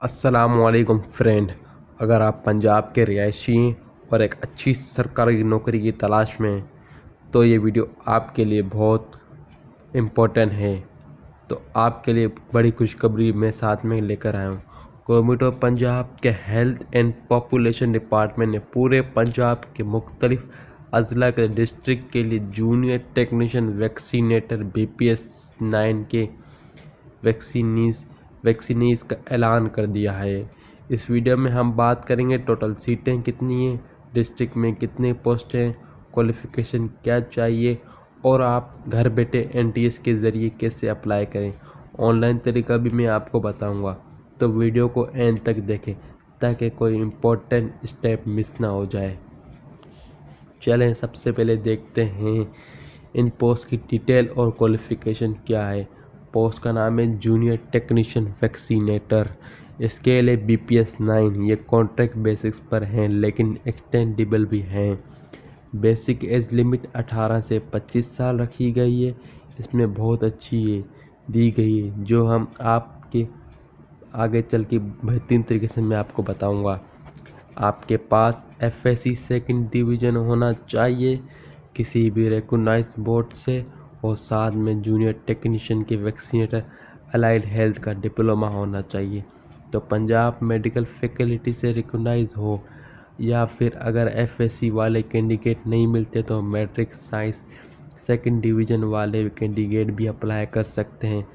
अस्सलामुअलैकुम फ्रेंड। अगर आप पंजाब के रिहायशी हैं और एक अच्छी सरकारी नौकरी की तलाश में हैं तो ये वीडियो आपके लिए बहुत इम्पोर्टेंट है। तो आपके लिए बड़ी खुशखबरी मैं साथ में लेकर आया हूँ। गवर्नमेंट ऑफ पंजाब के हेल्थ एंड पॉपुलेशन डिपार्टमेंट ने पूरे पंजाब के मुख्तलिफ अजला के डिस्ट्रिक्ट के लिए जूनियर टेक्नीशियन वैक्सीनेटर BPS 9 के वैक्सीनीज का ऐलान कर दिया है। इस वीडियो में हम बात करेंगे टोटल सीटें कितनी हैं, डिस्ट्रिक्ट में कितने पोस्ट हैं, क्वालिफ़िकेशन क्या चाहिए और आप घर बैठे NTS के ज़रिए कैसे अप्लाई करें। ऑनलाइन तरीका भी मैं आपको बताऊंगा, तो वीडियो को एंड तक देखें ताकि कोई इम्पोर्टेंट स्टेप मिस ना हो जाए। चलें सबसे पहले देखते हैं इन पोस्ट की डिटेल और क्वालिफ़िकेशन क्या है। पोस्ट का नाम है जूनियर टेक्नीशियन वैक्सीनेटर। इसके लिए BPS 9 ये कॉन्ट्रैक्ट बेसिक्स पर हैं लेकिन एक्सटेंडेबल भी हैं। बेसिक एज लिमिट 18 से 25 साल रखी गई है। इसमें बहुत अच्छी है दी गई है जो हम आपके आगे चल के बेहतरीन तरीके से मैं आपको बताऊंगा। आपके पास FSC सेकंड डिवीज़न होना चाहिए किसी भी रिकॉग्नाइज बोर्ड से और साथ में जूनियर टेक्नीशियन के वैक्सीनेटर अलाइड हेल्थ का डिप्लोमा होना चाहिए। तो पंजाब मेडिकल फैकल्टी से रिकॉग्नाइज हो या फिर अगर FSC वाले कैंडिडेट नहीं मिलते तो मैट्रिक साइंस सेकंड डिवीज़न वाले कैंडिडेट भी अप्लाई कर सकते हैं,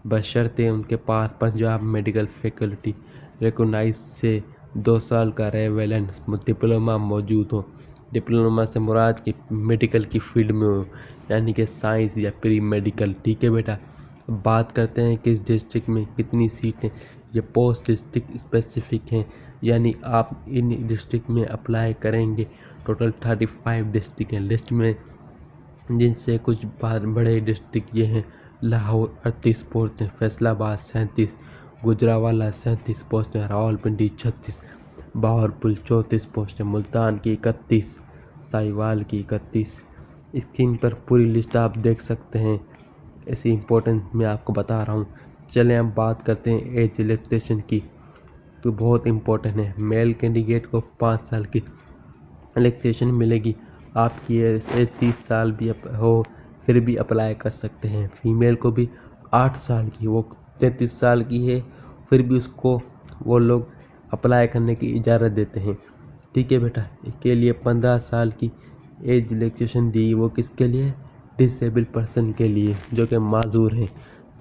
बशर्ते उनके पास पंजाब मेडिकल फैकल्टी रिकॉग्नाइज से 2 साल का रेवेलेंट डिप्लोमा मौजूद हो। डिप्लोमा से मुराद की मेडिकल की फील्ड में हो, यानी कि साइंस या प्री मेडिकल। ठीक है बेटा, अब बात करते हैं किस डिस्ट्रिक्ट में कितनी सीटें। ये पोस्ट डिस्ट्रिक्ट स्पेसिफिक हैं, यानी आप इन डिस्ट्रिक्ट में अप्लाई करेंगे। टोटल 35 डिस्ट्रिक्ट हैं लिस्ट में, जिनसे कुछ बड़े डिस्ट्रिक्ट ये हैं। लाहौर 38 पोस्ट हैं, फैसलाबाद 37, गुजरावाला 37 पोस्ट हैं, रावलपिंडी 36, बहावलपुर 34 पोस्ट हैं, मुल्तान की 31, साहिवाल की 31। स्क्रीन पर पूरी लिस्ट आप देख सकते हैं। ऐसी इम्पोर्टेंट मैं आपको बता रहा हूँ। चलें हम बात करते हैं एज रिलैक्सेशन की, तो बहुत इम्पोर्टेंट है। मेल कैंडिडेट को 5 साल की रिलैक्सेशन मिलेगी। आपकी एज 30 साल भी हो फिर भी अप्लाई कर सकते हैं। फीमेल को भी 8 साल की, वो 33 साल की है फिर भी उसको वो लोग अप्लाई करने की इजाज़त देते हैं। ठीक है बेटा, इसके लिए 15 साल की एज रिलैक्सेशन दी, वो किसके लिए? डिसेबल पर्सन के लिए जो कि माजूर हैं।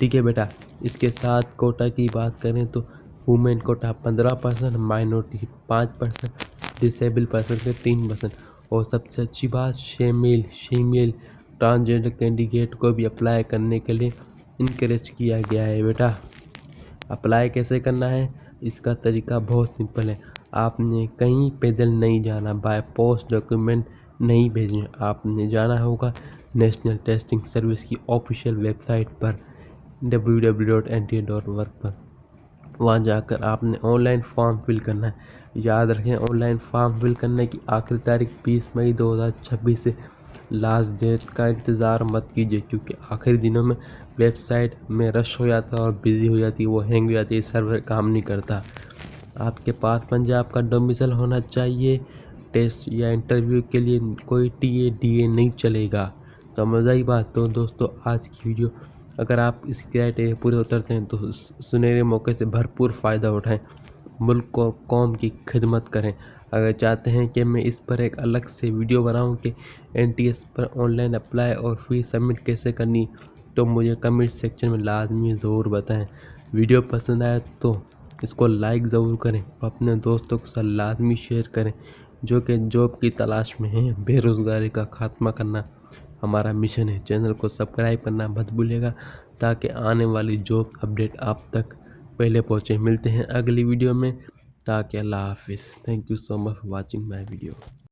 ठीक है बेटा, इसके साथ कोटा की बात करें तो women quota 15%, minority 5%, disable person के 3%। और सबसे अच्छी बात, फीमेल ट्रांसजेंडर कैंडिडेट को भी अप्लाई करने के लिए इनकरेज किया गया है। बेटा अप्लाई कैसे करना है, इसका तरीका बहुत सिंपल है। आपने कहीं पैदल नहीं जाना, बाय पोस्ट डॉक्यूमेंट नहीं भेजने। आपने जाना होगा नेशनल टेस्टिंग सर्विस की ऑफिशियल वेबसाइट पर www.nta.org पर। वहाँ जाकर आपने ऑनलाइन फॉर्म फिल करना है। याद रखें, ऑनलाइन फॉर्म फिल करने की आखिरी तारीख 20 मई 2026 से लास्ट डेट का इंतज़ार मत कीजिए, क्योंकि आखिरी दिनों में वेबसाइट में रश हो जाता है और बिज़ी हो जाती है, वो हैंग हो जाती है, सर्वर काम नहीं करता। आपके पास पंजाब का डोमिसाइल होना चाहिए। टेस्ट या इंटरव्यू के लिए कोई TA DA नहीं चलेगा। समझ आई बात? तो दोस्तों आज की वीडियो अगर आप इस क्राइटेरिया पूरे उतरते हैं तो सुनहरे मौके से भरपूर फ़ायदा उठाएं, मुल्क और कौम की खिदमत करें। अगर चाहते हैं कि मैं इस पर एक अलग से वीडियो बनाऊं कि NTS पर ऑनलाइन अप्लाई और फीस सबमिट कैसे करनी, तो मुझे कमेंट सेक्शन में लाजमी ज़रूर बताएं। वीडियो पसंद आए तो इसको लाइक ज़रूर करें और अपने दोस्तों के साथ लाजमी शेयर करें जो कि जॉब की तलाश में हैं। बेरोज़गारी का खात्मा करना हमारा मिशन है। चैनल को सब्सक्राइब करना मत भूलिएगा ताकि आने वाली जॉब अपडेट आप तक पहले पहुँचे। मिलते हैं अगली वीडियो में। ताकि अल्लाह हाफिज़। Thank you so much for watching my video.